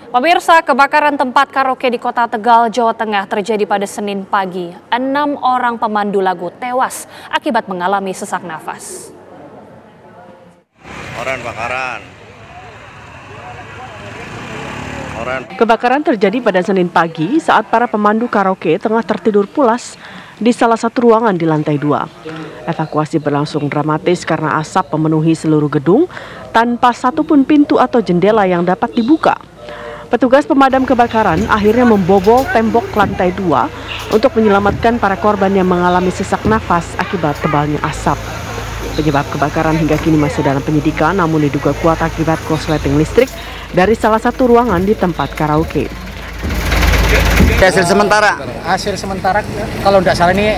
Pemirsa, kebakaran tempat karaoke di Kota Tegal, Jawa Tengah terjadi pada Senin pagi. 6 orang pemandu lagu tewas akibat mengalami sesak nafas. Kebakaran terjadi pada Senin pagi saat para pemandu karaoke tengah tertidur pulas di salah satu ruangan di lantai 2. Evakuasi berlangsung dramatis karena asap memenuhi seluruh gedung tanpa satupun pintu atau jendela yang dapat dibuka. Petugas pemadam kebakaran akhirnya membobol tembok lantai 2 untuk menyelamatkan para korban yang mengalami sesak nafas akibat tebalnya asap. Penyebab kebakaran hingga kini masih dalam penyidikan, namun diduga kuat akibat korsleting listrik dari salah satu ruangan di tempat karaoke. Hasil sementara kalau tidak salah ini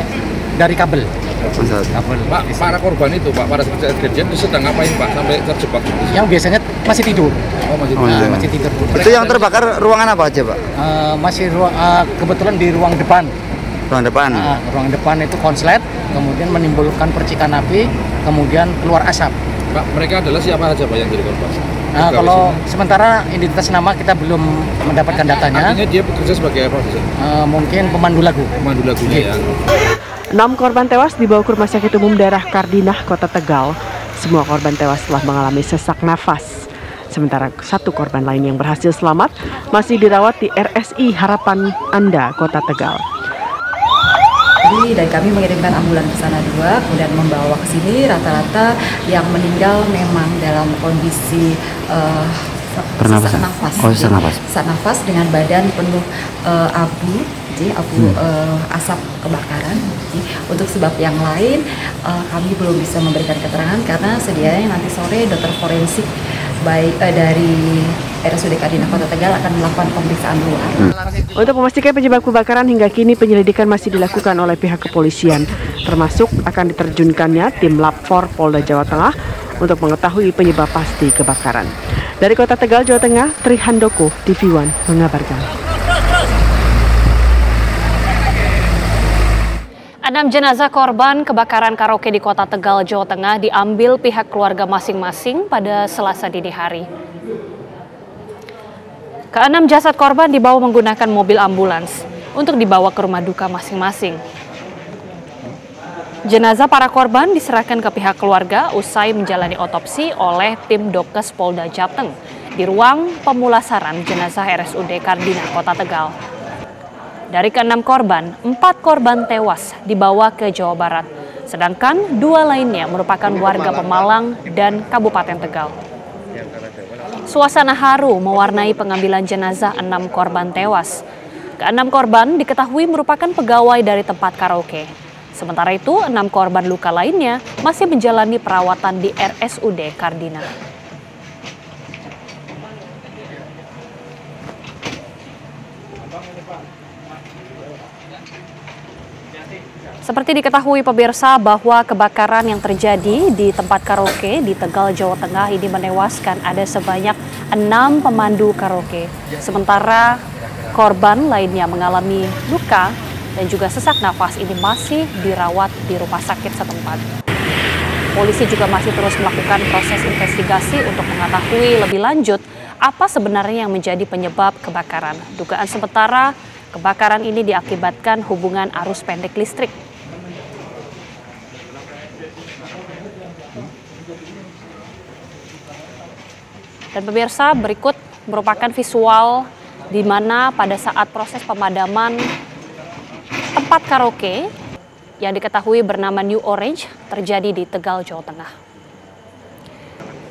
dari kabel. Pak, para korban itu, Pak, para kejadian itu sedang ngapain, Pak, sampai terjebak? Yang biasanya masih tidur. Masih tidur. Itu yang terbakar ruangan apa aja, Pak? Kebetulan di ruang depan. Ruang depan itu konslet, kemudian menimbulkan percikan api, kemudian keluar asap. Pak, mereka adalah siapa aja, Pak, yang jadi korban? Kalau sementara identitas nama kita belum mendapatkan datanya. Artinya dia bekerja sebagai apa? Mungkin pemandu lagu. Pemandu lagunya ya. 6 korban tewas dibawa ke Rumah Sakit Umum Daerah Kardinah, Kota Tegal. Semua korban tewas telah mengalami sesak nafas. Sementara 1 korban lain yang berhasil selamat masih dirawat di RSI Harapan Anda, Kota Tegal. Dan kami mengirimkan ambulan ke sana 2, kemudian membawa ke sini. Rata-rata yang meninggal memang dalam kondisi sesak nafas dengan badan penuh abu, asap kebakaran. Untuk sebab yang lain kami belum bisa memberikan keterangan karena sedianya nanti sore dokter forensik dari RSUD Kardinah Kota Tegal akan melakukan pemeriksaan luar. Untuk memastikan penyebab kebakaran hingga kini penyelidikan masih dilakukan oleh pihak kepolisian, termasuk akan diterjunkannya tim Lab 4 Polda Jawa Tengah untuk mengetahui penyebab pasti kebakaran. Dari Kota Tegal, Jawa Tengah, Tri Handoko, TV One mengabarkan. 6 jenazah korban kebakaran karaoke di Kota Tegal, Jawa Tengah diambil pihak keluarga masing-masing pada Selasa dini hari. Ke-6 jasad korban dibawa menggunakan mobil ambulans untuk dibawa ke rumah duka masing-masing. Jenazah para korban diserahkan ke pihak keluarga usai menjalani otopsi oleh tim Dokes Polda Jateng di ruang pemulasaran jenazah RSUD Kardinah, Kota Tegal. Dari ke-6 korban, 4 korban tewas dibawa ke Jawa Barat, sedangkan 2 lainnya merupakan warga Pemalang dan Kabupaten Tegal. Suasana haru mewarnai pengambilan jenazah 6 korban tewas. Ke-6 korban diketahui merupakan pegawai dari tempat karaoke. Sementara itu, 6 korban luka lainnya masih menjalani perawatan di RSUD Kardinah. Seperti diketahui pemirsa bahwa kebakaran yang terjadi di tempat karaoke di Tegal, Jawa Tengah ini menewaskan ada sebanyak 6 pemandu karaoke. Sementara korban lainnya mengalami luka dan juga sesak nafas ini masih dirawat di rumah sakit setempat. Polisi juga masih terus melakukan proses investigasi untuk mengetahui lebih lanjut apa sebenarnya yang menjadi penyebab kebakaran. Dugaan sementara kebakaran ini diakibatkan hubungan arus pendek listrik. Dan pemirsa, berikut merupakan visual di mana pada saat proses pemadaman tempat karaoke yang diketahui bernama New Orange terjadi di Tegal, Jawa Tengah.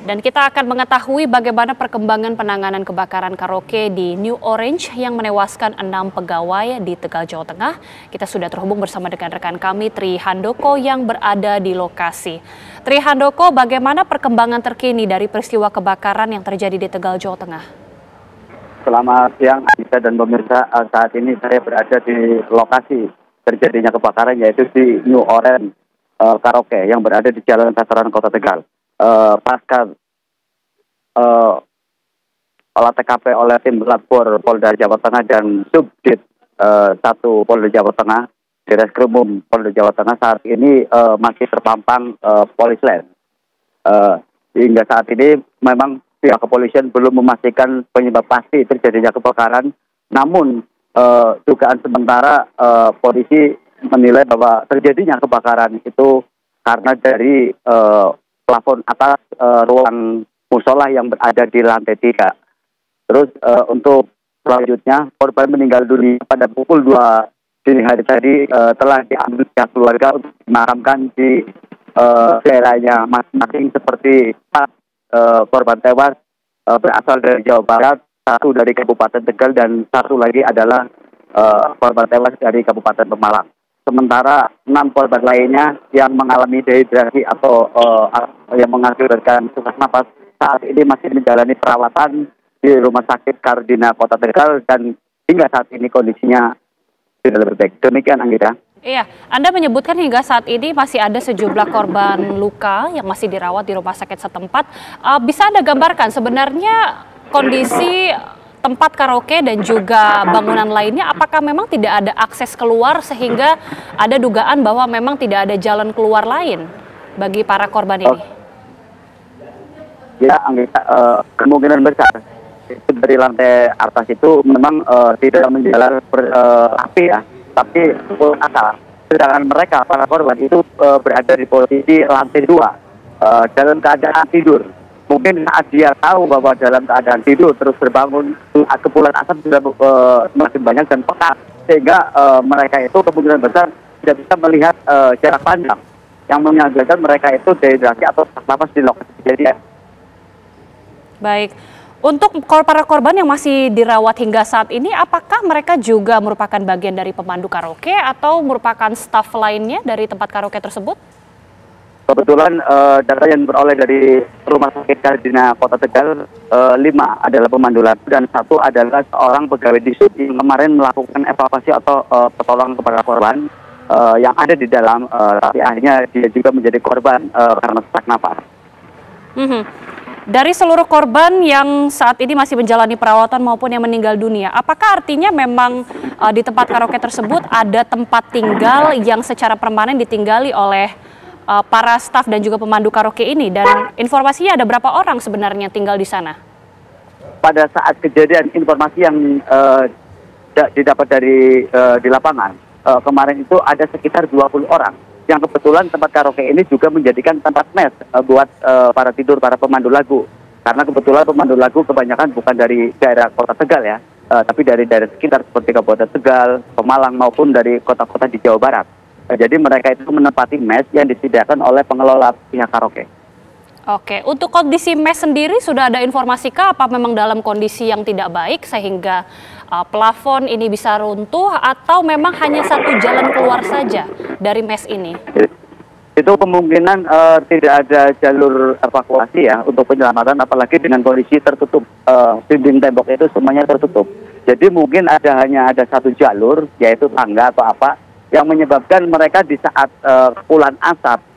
Dan kita akan mengetahui bagaimana perkembangan penanganan kebakaran karaoke di New Orange yang menewaskan 6 pegawai di Tegal, Jawa Tengah. Kita sudah terhubung bersama dengan rekan kami Tri Handoko yang berada di lokasi. Tri Handoko, bagaimana perkembangan terkini dari peristiwa kebakaran yang terjadi di Tegal, Jawa Tengah? Selamat siang, Anissa dan pemirsa. Saat ini saya berada di lokasi terjadinya kebakaran, yaitu di New Orange Karaoke yang berada di Jalan Veteran Kota Tegal. Pasca olah TKP oleh tim Labor Polda Jawa Tengah dan Subdit 1 Polda Jawa Tengah, Direskrimum Polda Jawa Tengah saat ini masih terpampang polis lain. Hingga saat ini memang pihak kepolisian belum memastikan penyebab pasti terjadinya kebakaran. Namun dugaan sementara polisi menilai bahwa terjadinya kebakaran itu karena dari plafon atas ruang musola yang berada di lantai 3. Terus untuk selanjutnya korban meninggal dunia pada pukul 2 dini hari tadi telah diambil pihak keluarga untuk dimakamkan di daerahnya masing-masing, seperti korban tewas berasal dari Jawa Barat, satu dari Kabupaten Tegal, dan satu lagi adalah korban tewas dari Kabupaten Pemalang. Sementara 6 korban lainnya yang mengalami dehidrasi atau yang mengakibatkan sesak napas saat ini masih menjalani perawatan di Rumah Sakit Kardina Kota Tegal, dan hingga saat ini kondisinya tidak lebih baik. Demikian, Anggita. Iya, Anda menyebutkan hingga saat ini masih ada sejumlah korban luka yang masih dirawat di rumah sakit setempat. Bisa Anda gambarkan sebenarnya kondisi tempat karaoke dan juga bangunan lainnya, apakah memang tidak ada akses keluar sehingga ada dugaan bahwa memang tidak ada jalan keluar lain bagi para korban ini? Ya, Anggita, kemungkinan besar itu dari lantai atas itu memang tidak menjalar api ya, tapi asal. Sedangkan mereka, para korban itu berada di posisi lantai 2 dalam keadaan tidur. Mungkin saat dia tahu bahwa dalam keadaan tidur terus berbangun, kepulan asap sudah semakin banyak dan pekat, sehingga mereka itu kemungkinan besar tidak bisa melihat jarak pandang yang mengakibatkan mereka itu dehidrasi atau sesak napas di lokasi kejadian. Baik. Untuk para korban yang masih dirawat hingga saat ini, apakah mereka juga merupakan bagian dari pemandu karaoke atau merupakan staf lainnya dari tempat karaoke tersebut? Kebetulan data yang beroleh dari Rumah Sakit Kardina Kota Tegal, 5 adalah pemandu lagu dan 1 adalah seorang pegawai di sub yang kemarin melakukan evakuasi atau pertolongan kepada korban yang ada di dalam, tapi akhirnya dia juga menjadi korban karena sesak napas. Dari seluruh korban yang saat ini masih menjalani perawatan maupun yang meninggal dunia, apakah artinya memang di tempat karaoke tersebut ada tempat tinggal yang secara permanen ditinggali oleh para staf dan juga pemandu karaoke ini? Dan informasinya ada berapa orang sebenarnya tinggal di sana? Pada saat kejadian, informasi yang didapat dari di lapangan, kemarin itu ada sekitar 20 orang. Yang kebetulan tempat karaoke ini juga menjadikan tempat mes buat para pemandu lagu. Karena kebetulan pemandu lagu kebanyakan bukan dari daerah Kota Tegal ya, tapi dari daerah sekitar seperti Kabupaten Tegal, Pemalang maupun dari kota-kota di Jawa Barat. Jadi mereka itu menempati mes yang disediakan oleh pengelola pihak karaoke. Oke, untuk kondisi mes sendiri sudah ada informasi kah apa memang dalam kondisi yang tidak baik sehingga plafon ini bisa runtuh atau memang hanya satu jalan keluar saja dari mes ini? Itu kemungkinan tidak ada jalur evakuasi ya untuk penyelamatan, apalagi dengan kondisi tertutup, dinding tembok itu semuanya tertutup. Jadi mungkin hanya ada satu jalur, yaitu tangga atau apa, yang menyebabkan mereka di saat kepulan asap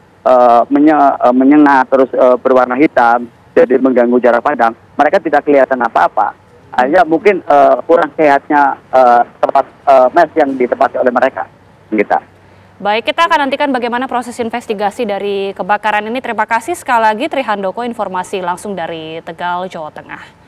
menyengat terus berwarna hitam, jadi mengganggu jarak pandang, mereka tidak kelihatan apa-apa. Hanya mungkin kurang sehatnya tempat mes yang ditempati oleh mereka. Gitu. Baik, kita akan nantikan bagaimana proses investigasi dari kebakaran ini. Terima kasih sekali lagi Trihandoko, informasi langsung dari Tegal, Jawa Tengah.